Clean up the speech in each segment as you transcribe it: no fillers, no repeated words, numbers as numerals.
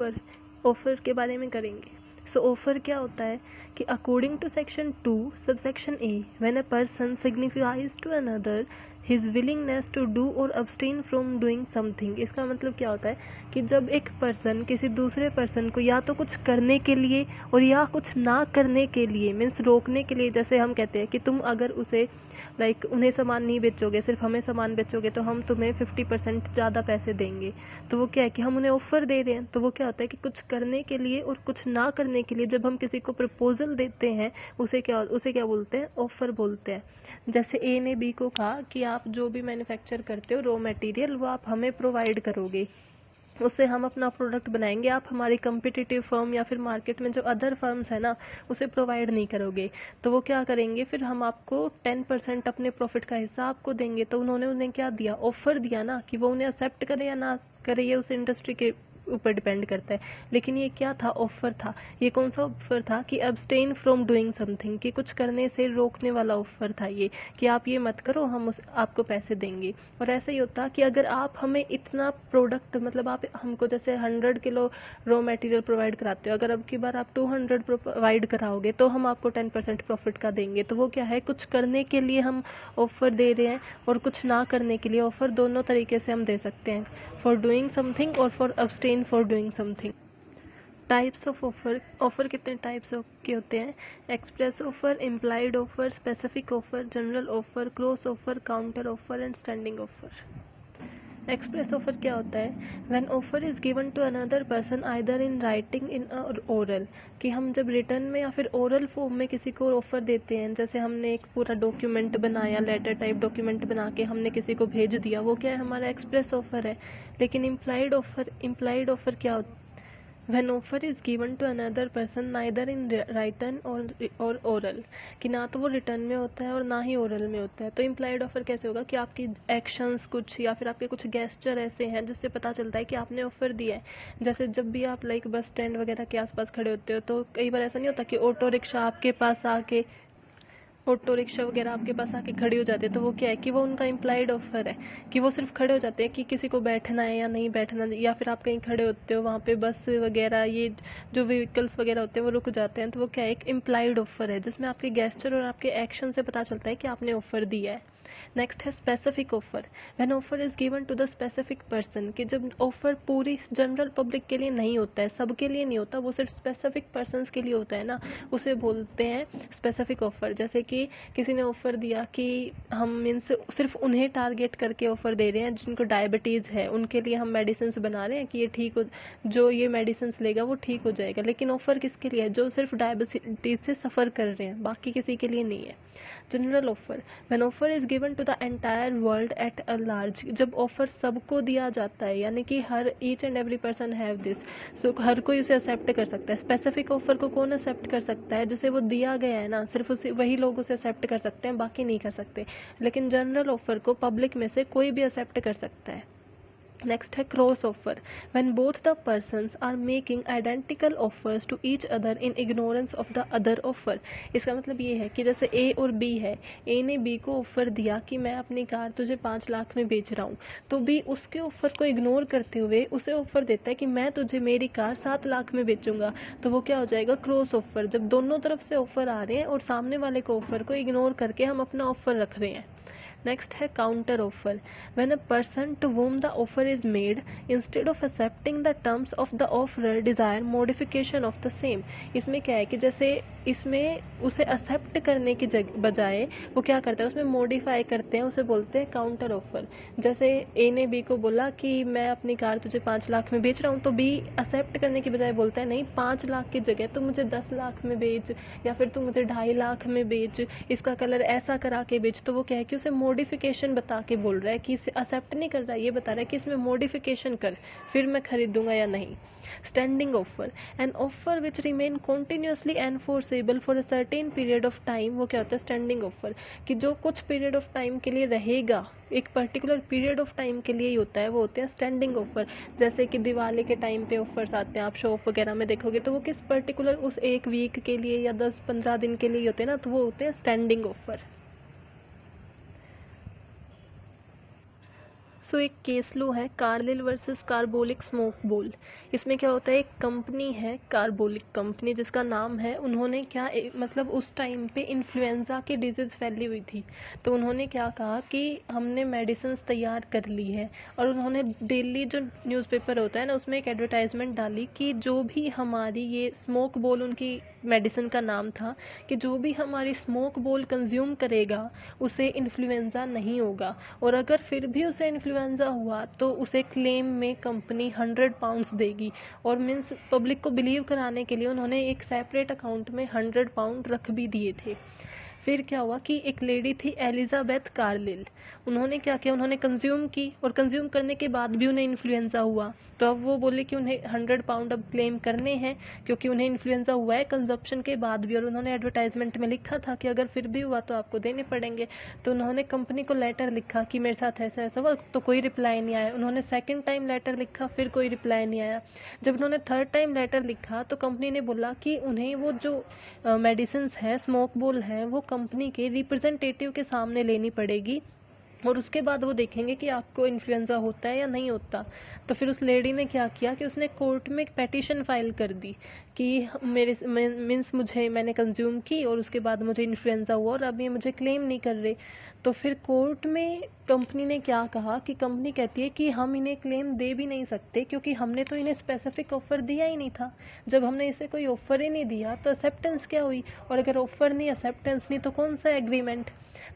पर ऑफर के बारे में करेंगे। सो ऑफर क्या होता है कि according to section 2 subsection A when a person signifies to another his willingness to do or abstain from doing something. इसका मतलब क्या होता है कि जब एक पर्सन किसी दूसरे पर्सन को या तो कुछ करने के लिए और या कुछ ना करने के लिए मीन्स रोकने के लिए, जैसे हम कहते हैं कि तुम अगर उसे उन्हें सामान नहीं बेचोगे, सिर्फ हमें सामान बेचोगे तो हम तुम्हें 50% ज़्यादा पैसे देंगे। तो वो क्या है कि हम उन्हें ऑफर दे रहे हैं। तो वो क्या होता है कि कुछ करने के लिए और कुछ ना करने के लिए जब हम किसी को प्रपोजल देते हैं उसे क्या बोलते हैं, ऑफर बोलते हैं। जैसे ए ने बी को कहा कि आप जो भी मैन्युफैक्चर करते हो रॉ मटेरियल वो आप हमें प्रोवाइड करोगे, उससे हम अपना प्रोडक्ट बनाएंगे, आप हमारी कम्पिटिटिव फर्म या फिर मार्केट में जो अदर फर्म्स है ना उसे प्रोवाइड नहीं करोगे। तो वो क्या करेंगे, फिर हम आपको 10% अपने प्रॉफिट का हिस्सा आपको देंगे। तो उन्होंने उन्हें क्या दिया, ऑफर दिया ना, कि वो उन्हें एक्सेप्ट करे या ना करे ये उस इंडस्ट्री के ऊपर डिपेंड करता है। लेकिन ये क्या था, ऑफर था। ये कौन सा ऑफर था कि अब्सटेन फ्रॉम डूइंग समथिंग, कि कुछ करने से रोकने वाला ऑफर था ये, कि आप ये मत करो, हम आपको पैसे देंगे। और ऐसा ही होता कि अगर आप हमें इतना प्रोडक्ट मतलब आप हमको जैसे 100 किलो रॉ मटेरियल प्रोवाइड कराते हो, अगर अब की बार आप 200 प्रोवाइड कराओगे तो हम आपको 10% प्रॉफिट का देंगे। तो वो क्या है, कुछ करने के लिए हम ऑफर दे रहे हैं और कुछ ना करने के लिए ऑफर, दोनों तरीके से हम दे सकते हैं, for doing something or for abstain for doing something. Types of offer, offer कितने टाइप्स के होते हैं, express offer, implied offer, specific offer, general offer, cross offer, counter offer and standing offer. Express offer क्या होता है, when offer is given to another person either in writing in oral, कि हम जब रिटर्न में या फिर ओरल फॉर्म में किसी को ऑफर देते हैं, जैसे हमने एक पूरा डॉक्यूमेंट बनाया, लेटर टाइप डॉक्यूमेंट बना के हमने किसी को भेज दिया, वो क्या है, हमारा एक्सप्रेस ऑफर है। लेकिन इम्प्लाइड ऑफर क्या होता है, when offer is given to another person neither in written और oral, कि ना तो वो रिटर्न में होता है और ना ही ओरल में होता है। तो इम्प्लाइड ऑफर कैसे होगा कि आपकी एक्शंस कुछ या फिर आपके कुछ गेस्चर ऐसे हैं जिससे पता चलता है कि आपने ऑफर दिया है। जैसे जब भी आप बस स्टैंड वगैरह के आसपास खड़े होते हो तो कई बार ऐसा नहीं होता कि ऑटो रिक्शा वगैरह आपके पास आके खड़ी हो जाती है। तो वो क्या है कि वो उनका इम्प्लाइड ऑफर है, कि वो सिर्फ खड़े हो जाते हैं कि किसी को बैठना है या नहीं बैठना, या फिर आप कहीं खड़े होते हो वहाँ पे बस वगैरह ये जो व्हीकल्स वगैरह होते हैं वो रुक जाते हैं। तो वो क्या है, एक इम्प्लाइड ऑफर है जिसमें आपके गेस्चर और आपके एक्शन से पता चलता है कि आपने ऑफर दिया है। नेक्स्ट है specific offer, when offer is given to the specific person, कि जब ऑफर पूरी जनरल पब्लिक के लिए नहीं होता है, सबके लिए नहीं होता, वो सिर्फ स्पेसिफिक पर्सन्स के लिए होता है ना, उसे बोलते हैं स्पेसिफिक ऑफर। जैसे कि किसी ने ऑफर दिया कि हम मीन्स सिर्फ उन्हें टारगेट करके ऑफर दे रहे हैं जिनको डायबिटीज़ है, उनके लिए हम मेडिसिन बना रहे हैं कि ये ठीक हो, जो ये मेडिसिन लेगा वो ठीक हो जाएगा। लेकिन ऑफर किसके लिए है, जो सिर्फ डायबिटीज़ से सफ़र कर रहे हैं, बाकी किसी के लिए नहीं है। General offer, when offer is given to the entire world at a large, जब ऑफर सबको दिया जाता है, यानी कि हर each and every person have this, so हर कोई उसे एक्सेप्ट कर सकता है। स्पेसिफिक ऑफर को कौन एक्सेप्ट कर सकता है, जिसे वो दिया गया है ना, सिर्फ उसे वही लोग उसे एक्सेप्ट कर सकते हैं, बाकी नहीं कर सकते। लेकिन जनरल ऑफर को पब्लिक में से कोई भी एक्सेप्ट कर सकता है। नेक्स्ट है cross offer, when both the persons are making identical offers to each other in ignorance of the other offer. इसका मतलब ये है कि जैसे ए और बी है, ए ने बी को ऑफर दिया कि मैं अपनी कार तुझे 5 लाख में बेच रहा हूँ, तो बी उसके ऑफर को इग्नोर करते हुए उसे ऑफर देता है कि मैं तुझे मेरी कार 7 लाख में बेचूंगा। तो वो क्या हो जाएगा, क्रॉस ऑफर, जब दोनों तरफ से ऑफर आ रहे हैं और सामने वाले को ऑफर को इग्नोर करके हम अपना ऑफर रख रहे हैं। नेक्स्ट है counter offer, when a person to whom the offer is made instead of accepting the terms of the offer desire modification of the same। इसमें क्या है कि जैसे इसमें उसे एक्सेप्ट करने की बजाय वो क्या करता है, उसमें मॉडिफाई करते हैं, उसे बोलते हैं काउंटर ऑफर। जैसे ए ने बी को बोला कि मैं अपनी कार तुझे 5 लाख में बेच रहा हूँ, तो बी एक्सेप्ट करने की बजाय बोलता है नहीं, 5 लाख की जगह तो मुझे 10 लाख में बेच, या फिर तू मुझे 2.5 लाख में बेच, इसका कलर ऐसा करा के बेच। तो वो क्या है कि उसे मॉडिफिकेशन बता के बोल रहा है, कि इसे एक्सेप्ट नहीं कर रहा है, ये बता रहा है कि इसमें मॉडिफिकेशन कर, फिर मैं खरीदूंगा या नहीं। Standing offer, an offer which remain continuously enforceable for a certain period of time, वो क्या होता है स्टैंडिंग ऑफर, कि जो कुछ पीरियड ऑफ टाइम के लिए रहेगा, एक पर्टिकुलर पीरियड ऑफ टाइम के लिए ही होता है, वो होते हैं स्टैंडिंग ऑफर। जैसे कि दिवाली के टाइम पे ऑफर्स आते हैं, आप शॉप वगैरह में देखोगे तो वो किस पर्टिकुलर उस एक वीक के लिए या 10-15 दिन के लिए होते हैं ना, तो वो होते हैं स्टैंडिंग ऑफर। सो एक केस लो है कार्लिल वर्सेस कार्बोलिक स्मोक बोल। इसमें क्या होता है, एक कंपनी है कार्बोलिक कंपनी जिसका नाम है, उन्होंने क्या मतलब उस टाइम पे इन्फ्लुएंजा की डिजीज़ फैली हुई थी, तो उन्होंने क्या कहा कि हमने मेडिसिन तैयार कर ली है, और उन्होंने डेली जो न्यूज़पेपर होता है ना उसमें एक एडवर्टाइजमेंट डाली कि जो भी हमारी ये स्मोक बोल, उनकी मेडिसिन का नाम था, कि जो भी हमारी स्मोक बोल कंज्यूम करेगा उसे इन्फ्लुएंजा नहीं होगा, और अगर फिर भी उसे इन्फ्लुएंजा हुआ तो उसे क्लेम में कंपनी 100 पाउंड्स देगी। और मीन्स पब्लिक को बिलीव कराने के लिए उन्होंने एक सेपरेट अकाउंट में 100 पाउंड रख भी दिए थे। फिर क्या हुआ कि एक लेडी थी एलिजाबेथ कार्लिल, उन्होंने क्या किया, उन्होंने कंज्यूम की, और कंज्यूम करने के बाद भी उन्हें इन्फ्लुएंजा हुआ, तो अब वो बोले कि उन्हें 100 पाउंड अब क्लेम करने हैं क्योंकि उन्हें इन्फ्लुएंजा हुआ है कंजप्शन के बाद भी, और उन्होंने एडवर्टाइजमेंट में लिखा था कि अगर फिर भी हुआ तो आपको देने पड़ेंगे। तो उन्होंने कंपनी को लेटर लिखा कि मेरे साथ ऐसा ऐसा हुआ, तो कोई रिप्लाई नहीं आया। उन्होंने सेकेंड टाइम लेटर लिखा, फिर कोई रिप्लाई नहीं आया। जब उन्होंने थर्ड टाइम लेटर लिखा तो कंपनी ने बोला कि उन्हें वो जो मेडिसिन है, स्मोक बोल है, वो कंपनी के रिप्रेजेंटेटिव के सामने लेनी पड़ेगी, और उसके बाद वो देखेंगे कि आपको इन्फ्लुएंजा होता है या नहीं होता। तो फिर उस लेडी ने क्या किया कि उसने कोर्ट में एक पेटिशन फाइल कर दी कि मेरे मीन्स मैंने कंज्यूम की और उसके बाद मुझे इन्फ्लुएंजा हुआ और अब ये मुझे क्लेम नहीं कर रहे। तो फिर कोर्ट में कंपनी ने क्या कहा कि कंपनी कहती है कि हम इन्हें क्लेम दे भी नहीं सकते क्योंकि हमने तो इन्हें स्पेसिफिक ऑफर दिया ही नहीं था। जब हमने इसे कोई ऑफर ही नहीं दिया तो एक्सेप्टेंस क्या हुई, और अगर ऑफर नहीं एक्सेप्टेंस नहीं तो कौन सा एग्रीमेंट।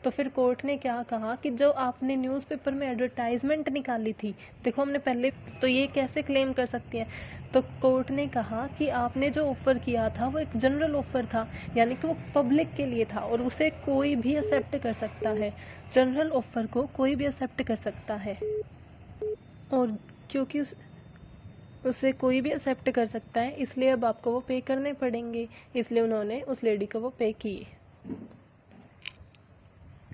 तो फिर कोर्ट ने क्या कहा कि जो आपने न्यूज़पेपर में एडवर्टाइजमेंट निकाली थी, देखो हमने पहले, तो ये कैसे क्लेम कर सकती हैं। तो कोर्ट ने कहा कि आपने जो ऑफर किया था वो एक जनरल ऑफर था, यानी कि वो पब्लिक के लिए था और उसे कोई भी एक्सेप्ट कर सकता है। जनरल ऑफर को कोई भी एक्सेप्ट कर सकता है, और क्योंकि उसे कोई भी एक्सेप्ट कर सकता है इसलिए अब आपको वो पे करने पड़ेंगे, इसलिए उन्होंने उस लेडी को वो पे किए।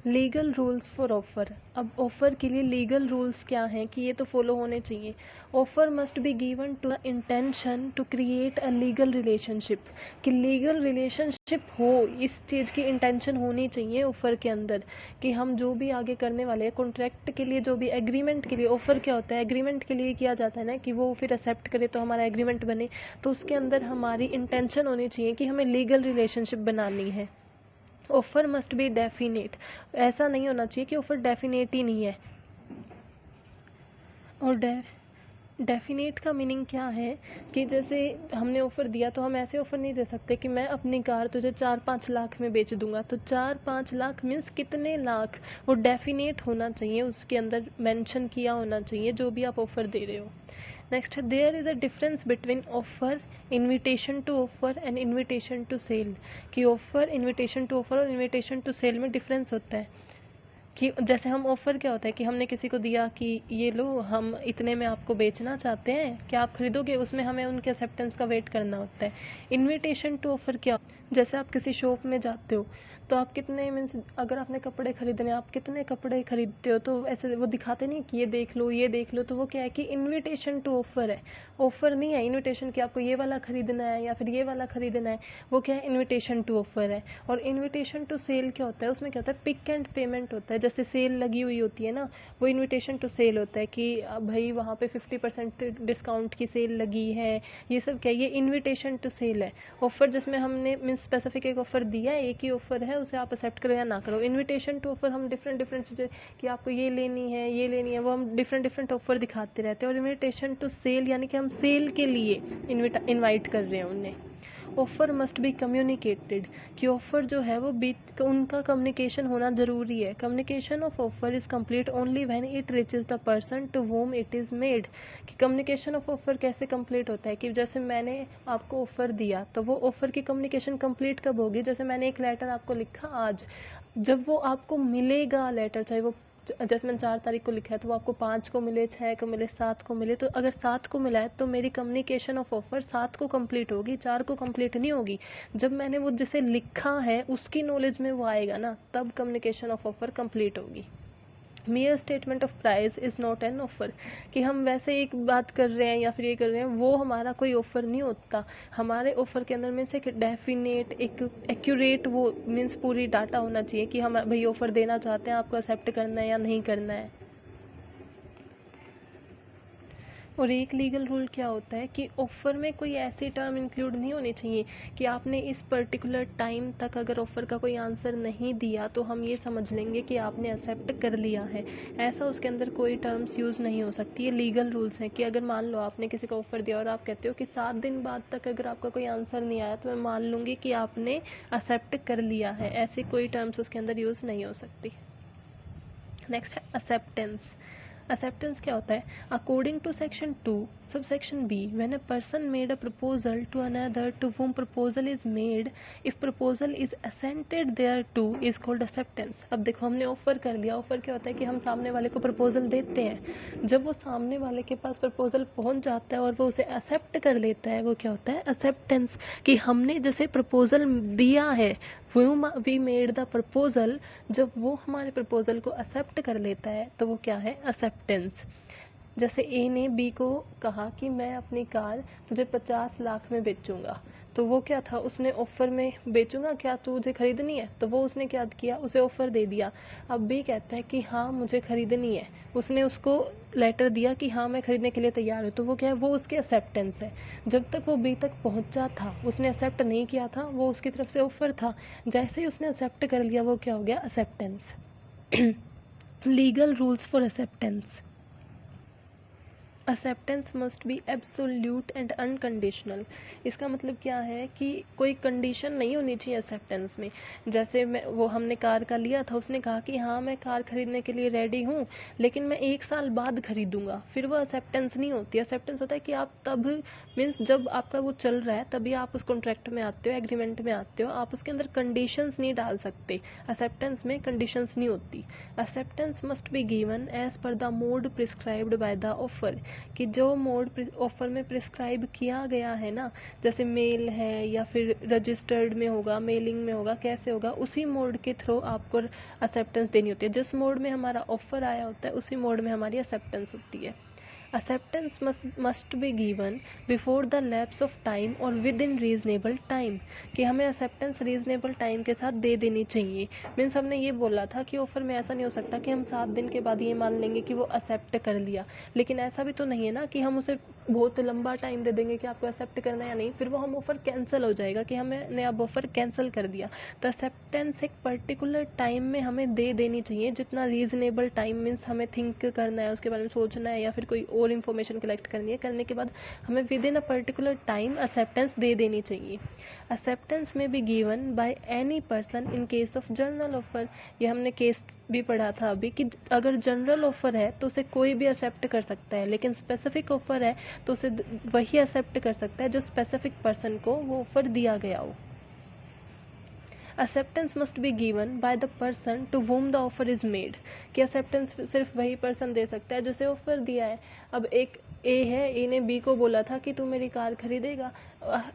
Legal rules for offer. अब ऑफर के लिए लीगल रूल्स क्या हैं कि ये तो फॉलो होने चाहिए। Offer must be given to the intention to create a legal relationship, कि लीगल रिलेशनशिप हो, इस चीज़ की इंटेंशन होनी चाहिए ऑफर के अंदर, कि हम जो भी आगे करने वाले हैं कॉन्ट्रैक्ट के लिए, जो भी एग्रीमेंट के लिए, ऑफर क्या होता है, एग्रीमेंट के लिए किया जाता है ना, कि वो फिर एक्सेप्ट करे तो हमारा एग्रीमेंट बने, तो उसके अंदर हमारी इंटेंशन होनी चाहिए कि हमें लीगल रिलेशनशिप बनानी है। ऑफर मस्ट बी डेफिनेट, ऐसा नहीं होना चाहिए कि ऑफर डेफिनेट ही नहीं है। और डेफिनेट का मीनिंग क्या है कि जैसे हमने ऑफर दिया तो हम ऐसे ऑफर नहीं दे सकते कि मैं अपनी कार तुझे 4-5 लाख में बेच दूंगा, तो 4-5 लाख मीन्स कितने लाख, वो डेफिनेट होना चाहिए, उसके अंदर मेंशन किया होना चाहिए जो भी आप ऑफर दे रहे हो। Next, there is a difference between offer, invitation to offer and invitation to sale, कि ऑफर, इनविटेशन टू ऑफर और इनविटेशन टू सेल में डिफरेंस होता है। कि जैसे हम ऑफर क्या होता है कि हमने किसी को दिया कि ये लो हम इतने में आपको बेचना चाहते हैं, क्या आप खरीदोगे, उसमें हमें उनके एक्सेप्टेंस का वेट करना होता है। इनविटेशन टू ऑफर क्या, जैसे आप किसी शॉप में जाते हो तो आप कितने मीन्स अगर आपने कपड़े खरीदने, आप कितने कपड़े खरीदते हो, तो ऐसे वो दिखाते नहीं कि ये देख लो ये देख लो, तो वो क्या है कि इनविटेशन टू ऑफर है। ऑफर नहीं है इनविटेशन कि आपको ये वाला खरीदना है या फिर ये वाला खरीदना है, वो क्या है, इनविटेशन टू ऑफर है। और इनविटेशन टू सेल क्या होता है, उसमें क्या होता है, पिक एंड पेमेंट होता है। जैसे सेल लगी हुई होती है ना, वो इनविटेशन टू सेल होता है कि भाई वहाँ पे 50% डिस्काउंट की सेल लगी है, ये सब क्या है, ये इनविटेशन टू सेल है। ऑफर जिसमें हमने मीन्स स्पेसिफिक एक ऑफर दिया है, एक ही ऑफर है, उसे आप एक्सेप्ट करो या ना करो। इनविटेशन टू ऑफर हम डिफरेंट डिफरेंट चीज़ें कि आपको ये लेनी है ये लेनी है, वो हम डिफरेंट डिफरेंट ऑफर दिखाते रहते हैं। और इनविटेशन टू सेल यानी कि हम सेल के लिए इनवाइट कर रहे हैं उन्हें। ऑफर मस्ट बी कम्युनिकेटेड, कि ऑफर जो है वो उनका कम्युनिकेशन होना जरूरी है। Communication of offer is complete only when it reaches the person to whom it is made, कि कम्युनिकेशन ऑफ ऑफर कैसे कंप्लीट होता है, कि जैसे मैंने आपको ऑफर दिया तो वो ऑफर की कम्युनिकेशन कंप्लीट कब होगी, जैसे मैंने एक लेटर आपको लिखा आज, जब वो आपको मिलेगा लेटर, चाहे वो जैसे मैंने 4 तारीख को लिखा है तो वो आपको 5 को मिले, 6 को मिले, 7 को मिले, तो अगर 7 को मिला है तो मेरी कम्युनिकेशन ऑफ ऑफर 7 को कंप्लीट होगी, 4 को कंप्लीट नहीं होगी। जब मैंने वो जिसे लिखा है उसकी नॉलेज में वो आएगा ना, तब कम्युनिकेशन ऑफ ऑफर कंप्लीट होगी। Mayor statement of price is not an offer, कि हम वैसे एक बात कर रहे हैं या फिर ये कर रहे हैं, वो हमारा कोई ऑफर नहीं होता। हमारे ऑफर के अंदर मीन्स एक डेफिनेट, एक एक्यूरेट, वो मीन्स पूरी डाटा होना चाहिए कि हम भाई ऑफर देना चाहते हैं, आपको एक्सेप्ट करना है या नहीं करना है। और एक लीगल रूल क्या होता है कि ऑफर में कोई ऐसी टर्म इंक्लूड नहीं होनी चाहिए कि आपने इस पर्टिकुलर टाइम तक अगर ऑफर का कोई आंसर नहीं दिया तो हम ये समझ लेंगे कि आपने एक्सेप्ट कर लिया है। ऐसा उसके अंदर कोई टर्म्स यूज़ नहीं हो सकती। ये लीगल रूल्स हैं कि अगर मान लो आपने किसी को ऑफर दिया और आप कहते हो कि 7 दिन बाद तक अगर आपका कोई आंसर नहीं आया तो मैं मान लूँगी कि आपने एक्सेप्ट कर लिया है। ऐसी कोई टर्म्स उसके अंदर यूज़ नहीं हो सकती। नेक्स्ट है एक्सेप्टेंस। एक्सेप्टेंस क्या होता है? According to section 2 subsection B, when a person made a proposal to another to whom proposal is made, if proposal is assented there to is called acceptance. अब देखो हमने ऑफर कर लिया। Offer क्या होता है कि हम सामने वाले को प्रपोजल देते हैं। जब वो सामने वाले के पास प्रपोजल पहुंच जाता है और वो उसे एक्सेप्ट कर लेता है, वो क्या होता है? एक्सेप्टेंस। कि हमने जैसे प्रपोजल दिया है, वी मेड द प्रपोजल, जब वो हमारे प्रपोजल को एक्सेप्ट कर लेता है तो वो क्या है? एक्सेप्टेंस। जैसे ए ने बी को कहा कि मैं अपनी कार तुझे 50 लाख में बेचूंगा, तो वो क्या था? उसने ऑफर में बेचूंगा क्या, तुझे खरीदनी है? तो वो उसने क्या किया? उसे ऑफर दे दिया। अब बी कहता है कि हाँ मुझे खरीदनी है, उसने उसको लेटर दिया कि हाँ मैं खरीदने के लिए तैयार हूँ, तो वो क्या है? वो उसकी एक्सेप्टेंस है। जब तक वो बी तक पहुंचा था उसने एक्सेप्ट नहीं किया था, वो उसकी तरफ से ऑफर था। जैसे ही उसने एक्सेप्ट कर लिया वो क्या हो गया? Acceptance. Legal rules for acceptance. Acceptance must B absolute and unconditional. इसका मतलब क्या है कि कोई कंडीशन नहीं होनी चाहिए एक्सेप्टेंस में। जैसे वो हमने कार का लिया था, उसने कहा कि हाँ मैं कार खरीदने के लिए रेडी हूँ लेकिन मैं 1 साल बाद खरीदूंगा, फिर वो एक्सेप्टेंस नहीं होती। एक्सेप्टेंस होता है कि आप तब मीन्स जब आपका वो चल रहा है तभी आप उस कॉन्ट्रैक्ट में आते हो, एग्रीमेंट में आते हो, आप उसके अंदर कंडीशंस नहीं डाल सकते। एक्सेप्टेंस में कंडीशंस नहीं होती। Acceptance must be given as per the mode prescribed by the offer. कि जो मोड ऑफर में प्रिस्क्राइब किया गया है ना, जैसे मेल है या फिर रजिस्टर्ड में होगा, मेलिंग में होगा, कैसे होगा, उसी मोड के थ्रू आपको एक्सेप्टेंस देनी होती है। जिस मोड में हमारा ऑफर आया होता है उसी मोड में हमारी एक्सेप्टेंस होती है। Acceptance must be given before the lapse of time or within reasonable time। कि हमें acceptance reasonable time के साथ दे देनी चाहिए। मीन्स हमने ये बोला था कि ऑफर में ऐसा नहीं हो सकता कि हम 7 दिन के बाद ये मान लेंगे कि वो एक्सेप्ट कर लिया, लेकिन ऐसा भी तो नहीं है ना कि हम उसे बहुत लंबा टाइम दे देंगे कि आपको एक्सेप्ट करना है या नहीं, फिर वो हम ऑफर कैंसिल हो जाएगा कि हमने अब ऑफर कैंसिल कर दिया। तो एक्सेप्टेंस एक पर्टिकुलर टाइम में हमें दे देनी चाहिए, जितना रीजनेबल टाइम मीन्स हमें थिंक करना है, उसके बारे में सोचना है या फिर कोई और इन्फॉर्मेशन कलेक्ट करनी है, करने के बाद हमें within a particular time acceptance दे देनी चाहिए। एक्सेप्टेंस में be given by any person in case of general offer. ये हमने केस भी पढ़ा था अभी कि अगर जनरल ऑफर है तो उसे कोई भी एक्सेप्ट कर सकता है, लेकिन स्पेसिफिक ऑफर है तो उसे वही एक्सेप्ट कर सकता है जो स्पेसिफिक पर्सन को वो ऑफर दिया गया हो। Acceptance must be given by the person to whom the offer is made. कि एक्सेप्टेंस सिर्फ वही पर्सन दे सकता है जिसे ऑफर दिया है। अब एक ए है, ए ने बी को बोला था कि तू मेरी कार खरीदेगा।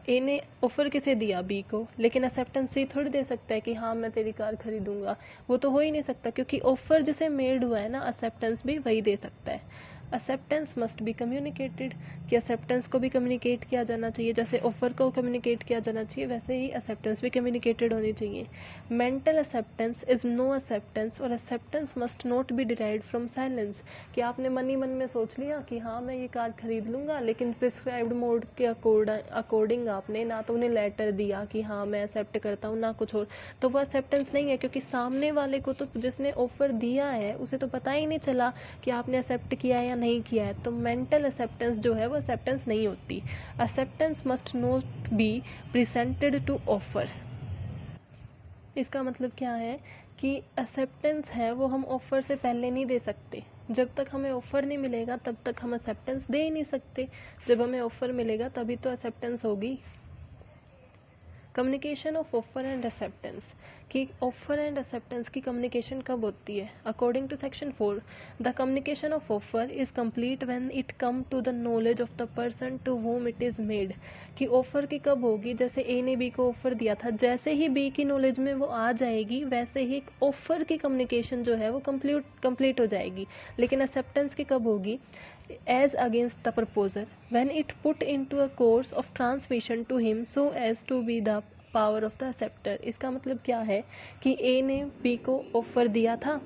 ए ने ऑफर किसे दिया? बी को। लेकिन एक्सेप्टेंस सी थोड़ी दे सकता है कि हाँ मैं तेरी कार खरीदूंगा, वो तो हो ही नहीं सकता, क्योंकि ऑफर जिसे मेड हुआ है ना, एक्सेप्टेंस भी वही दे सकता है। Acceptance must be communicated. कि एक्सेप्टेंस को भी कम्युनिकेट किया जाना चाहिए, जैसे ऑफर को कम्युनिकेट किया जाना चाहिए वैसे ही एक्सेप्टेंस भी कम्युनिकेटेड होनी चाहिए। Mental acceptance is no acceptance, और acceptance must not be derived from silence. कि आपने मन ही मन में सोच लिया कि हाँ मैं ये कार खरीद लूंगा, लेकिन प्रिस्क्राइब्ड मोड के अकॉर्डिंग आपने ना तो उन्हें लेटर दिया कि हाँ मैं एक्सेप्ट करता हूँ, ना कुछ और, तो वो एक्सेप्टेंस नहीं है, क्योंकि सामने वाले को तो, जिसने ऑफर दिया है, उसे तो पता ही नहीं चला कि आपने एक्सेप्ट किया है या नहीं किया है। तो मेंटल एक्सेप्टेंस जो है वो एक्सेप्टेंस नहीं होती। Acceptance must not be presented to offer. इसका मतलब क्या है कि एक्सेप्टेंस है वो हम ऑफर से पहले नहीं दे सकते। जब तक हमें ऑफर नहीं मिलेगा तब तक हम एक्सेप्टेंस दे ही नहीं सकते। जब हमें ऑफर मिलेगा तभी तो एक्सेप्टेंस होगी। Communication of offer and acceptance. कि ऑफर एंड एक्सेप्टेंस की कम्युनिकेशन कब होती है? According to section 4 the communication of offer is complete when it come to the knowledge of the person to whom it is made. कि offer की कब होगी? जैसे ए ने बी को ऑफर दिया था, जैसे ही बी की नॉलेज में वो आ जाएगी वैसे ही ऑफर की कम्युनिकेशन जो है वो कंप्लीट हो जाएगी। लेकिन एक्सेप्टेंस की कब होगी? as against the proposer when it put into a course of transmission to him so as to be the power of the acceptor. इसका मतलब क्या है कि ए ने बी को ऑफर दिया था,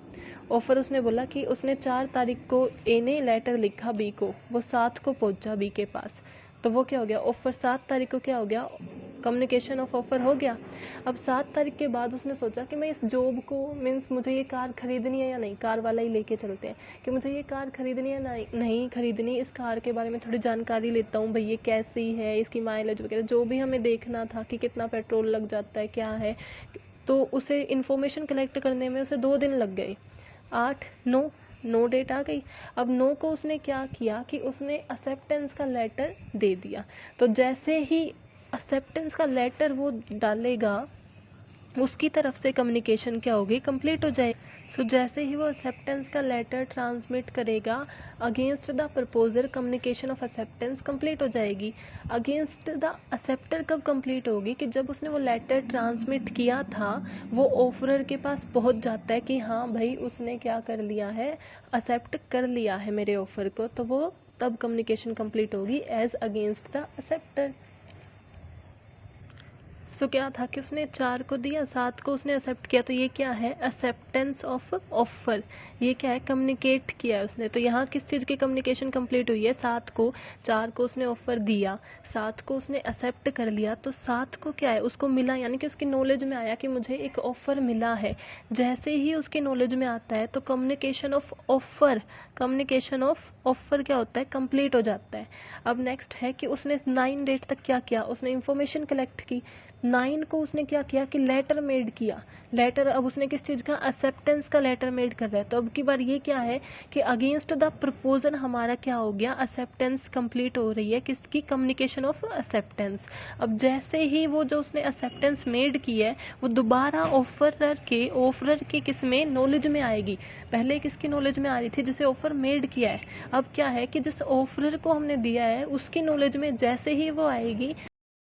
ऑफर उसने बोला कि उसने 4 तारीख को ए ने लेटर लिखा बी को, वो 7 को पहुंचा बी के पास, तो वो क्या हो गया, ऑफर 7 तारीख को क्या हो गया, कम्युनिकेशन ऑफ ऑफर हो गया। अब 7 तारीख के बाद उसने सोचा कि मैं इस जॉब को, मीन्स मुझे ये कार खरीदनी है या नहीं, कार वाला ही लेके चलते हैं कि मुझे ये कार खरीदनी है नहीं खरीदनी, इस कार के बारे में थोड़ी जानकारी लेता हूँ, भाई ये कैसी है, इसकी माइलेज वगैरह जो भी हमें देखना था कि कितना पेट्रोल लग जाता है क्या है, तो उसे इन्फॉर्मेशन कलेक्ट करने में उसे 2 दिन लग गए। 8 9 नो डेट आ गई। अब नो को उसने क्या किया कि उसने एक्सेप्टेंस का लेटर दे दिया। तो जैसे ही एक्सेप्टेंस का लेटर वो डालेगा, उसकी तरफ से कम्युनिकेशन क्या होगी, कंप्लीट हो जाएगी। सो जैसे ही वो एक्सेप्टेंस का लेटर ट्रांसमिट करेगा against the proposer, communication of acceptance complete हो जाएगी। अगेंस्ट द एक्सेप्टर कब कंप्लीट होगी, कि जब उसने वो लेटर ट्रांसमिट किया था वो ऑफरर के पास पहुंच जाता है कि हाँ भाई उसने क्या कर लिया है, एक्सेप्ट कर लिया है मेरे ऑफर को, तो वो तब कम्युनिकेशन कंप्लीट होगी एज अगेंस्ट द एक्सेप्टर। सो क्या था कि उसने 4 को दिया, 7 को उसने एक्सेप्ट किया, तो ये क्या है, एक्सेप्टेंस ऑफ ऑफर, ये क्या है, कम्युनिकेट किया है उसने। तो यहाँ किस चीज़ की कम्युनिकेशन कंप्लीट हुई है, 7 को, 4 को उसने ऑफर दिया, 7 को उसने एक्सेप्ट कर लिया, तो 7 को क्या है, उसको मिला, यानी कि उसकी नॉलेज में आया कि मुझे एक ऑफर मिला है। जैसे ही उसकी नॉलेज में आता है तो communication of offer, communication of offer क्या होता है, कंप्लीट हो जाता है। अब नेक्स्ट है कि उसने 9 डेट तक क्या किया, उसने इंफॉर्मेशन कलेक्ट की। 9 को उसने क्या किया कि लेटर मेड किया, लेटर, अब उसने किस चीज़ का, एक्सेप्टेंस का लेटर मेड कर रहा है। तो अब की बार ये क्या है कि अगेंस्ट द प्रपोजल हमारा क्या हो गया, एक्सेप्टेंस कंप्लीट हो रही है, किसकी, कम्युनिकेशन ऑफ एक्सेप्टेंस। अब जैसे ही वो जो उसने एक्सेप्टेंस मेड की है वो दोबारा ऑफरर के किस में, नॉलेज में आएगी। पहले किसकी नॉलेज में आ रही थी, जिसे ऑफर मेड किया है। अब क्या है कि जिस ऑफरर को हमने दिया है उसकी नॉलेज में जैसे ही वो आएगी